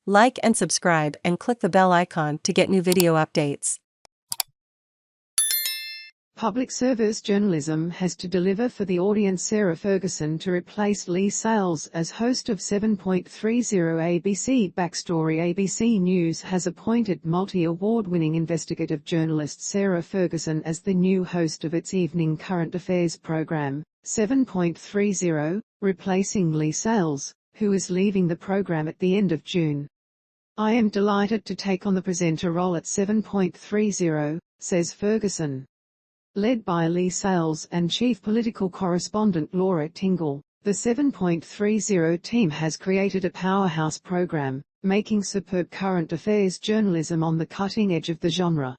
Like and subscribe and click the bell icon to get new video updates. Public service journalism has to deliver for the audience. Sarah Ferguson to replace Leigh Sales as host of 7.30 ABC Backstory. ABC News has appointed multi-award-winning investigative journalist Sarah Ferguson as the new host of its evening current affairs program, 7.30, replacing Leigh Sales, who is leaving the program at the end of June. "I am delighted to take on the presenter role at 7.30, says Ferguson. Led by Leigh Sales and chief political correspondent Laura Tingle, the 7.30 team has created a powerhouse program, making superb current affairs journalism on the cutting edge of the genre.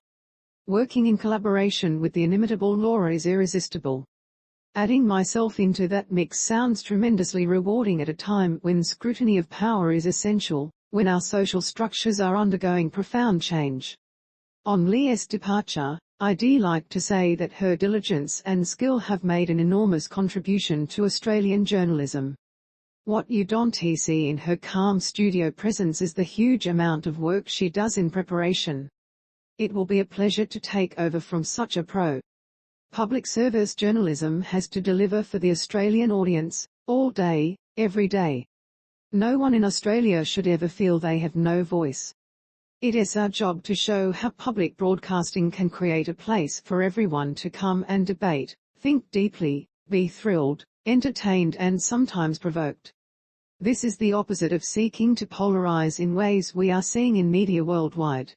Working in collaboration with the inimitable Laura is irresistible. Adding myself into that mix sounds tremendously rewarding at a time when scrutiny of power is essential, when our social structures are undergoing profound change." On Leigh's departure, I'd like to say that her diligence and skill have made an enormous contribution to Australian journalism. What you don't see in her calm studio presence is the huge amount of work she does in preparation. It will be a pleasure to take over from such a pro. Public service journalism has to deliver for the Australian audience, all day, every day. No one in Australia should ever feel they have no voice. It is our job to show how public broadcasting can create a place for everyone to come and debate, think deeply, be thrilled, entertained and sometimes provoked. This is the opposite of seeking to polarize in ways we are seeing in media worldwide.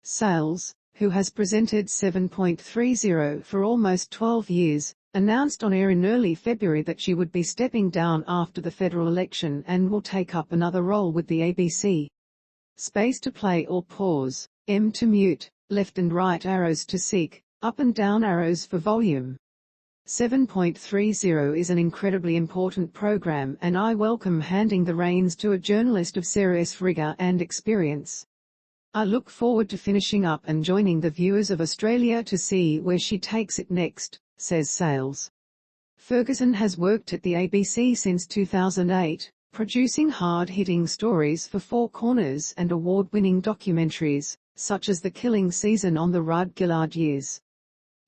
Sales, who has presented 7.30 for almost 12 years, announced on air in early February that she would be stepping down after the federal election and will take up another role with the ABC. Space to play or pause, M to mute, left and right arrows to seek, up and down arrows for volume. 7.30 is an incredibly important program and I welcome handing the reins to a journalist of Sarah's rigour and experience. I look forward to finishing up and joining the viewers of Australia to see where she takes it next, says Sales. Ferguson has worked at the ABC since 2008, producing hard-hitting stories for Four Corners and award-winning documentaries, such as The Killing Season on the Rudd Gillard years.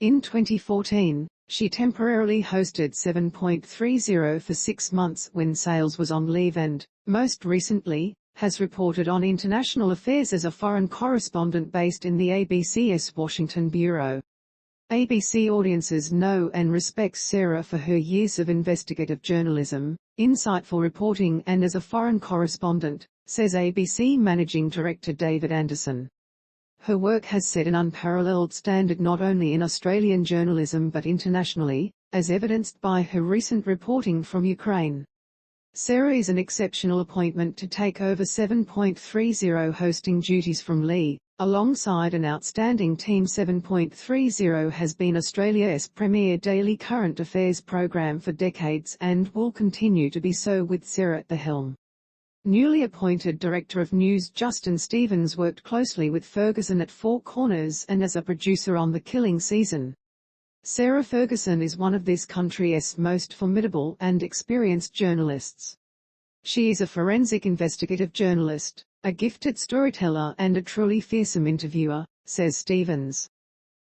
In 2014, she temporarily hosted 7.30 for 6 months when Sales was on leave and, most recently, has reported on international affairs as a foreign correspondent based in the ABC's Washington bureau. ABC audiences know and respect Sarah for her years of investigative journalism, insightful reporting and as a foreign correspondent, says ABC Managing Director David Anderson. Her work has set an unparalleled standard not only in Australian journalism but internationally, as evidenced by her recent reporting from Ukraine. Sarah is an exceptional appointment to take over 7.30 hosting duties from Leigh, alongside an outstanding team. 7.30 has been Australia's premier daily current affairs program for decades and will continue to be so with Sarah at the helm. Newly appointed Director of News Justin Stevens worked closely with Ferguson at Four Corners and as a producer on The Killing Season. Sarah Ferguson is one of this country's most formidable and experienced journalists. She is a forensic investigative journalist, a gifted storyteller and a truly fearsome interviewer, says Stevens.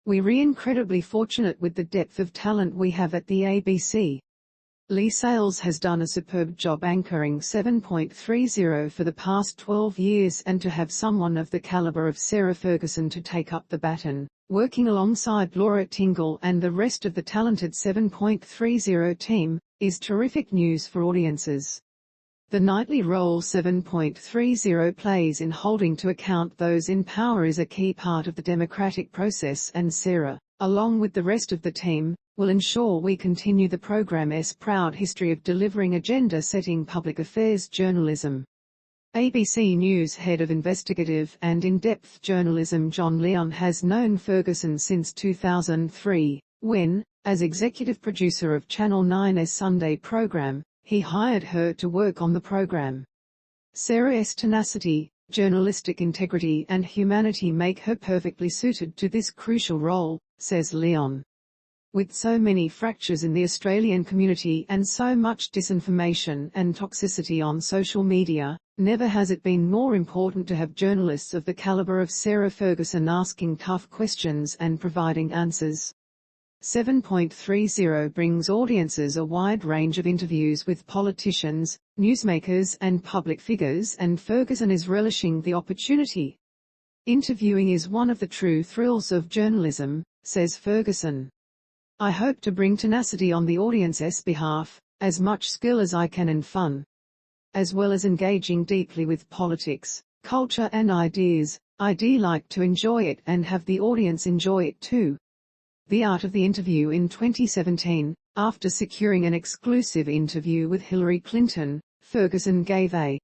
We're incredibly fortunate with the depth of talent we have at the ABC. Leigh Sales has done a superb job anchoring 7.30 for the past 12 years and to have someone of the calibre of Sarah Ferguson to take up the baton, working alongside Laura Tingle and the rest of the talented 7.30 team, is terrific news for audiences. The nightly role 7.30 plays in holding to account those in power is a key part of the democratic process and Sarah, along with the rest of the team, will ensure we continue the program's proud history of delivering agenda-setting public affairs journalism. ABC News head of investigative and in-depth journalism John Lyons has known Ferguson since 2003, when, as executive producer of Channel 9's Sunday program, he hired her to work on the program. Sarah's tenacity, journalistic integrity and humanity make her perfectly suited to this crucial role, says Lyons. With so many fractures in the Australian community and so much disinformation and toxicity on social media, never has it been more important to have journalists of the calibre of Sarah Ferguson asking tough questions and providing answers. 7.30 brings audiences a wide range of interviews with politicians, newsmakers and public figures, and Ferguson is relishing the opportunity. Interviewing is one of the true thrills of journalism, says Ferguson. I hope to bring tenacity on the audience's behalf, as much skill as I can and fun. As well as engaging deeply with politics, culture and ideas, I do like to enjoy it and have the audience enjoy it too. The Art of the Interview in 2017, after securing an exclusive interview with Hillary Clinton, Ferguson gave a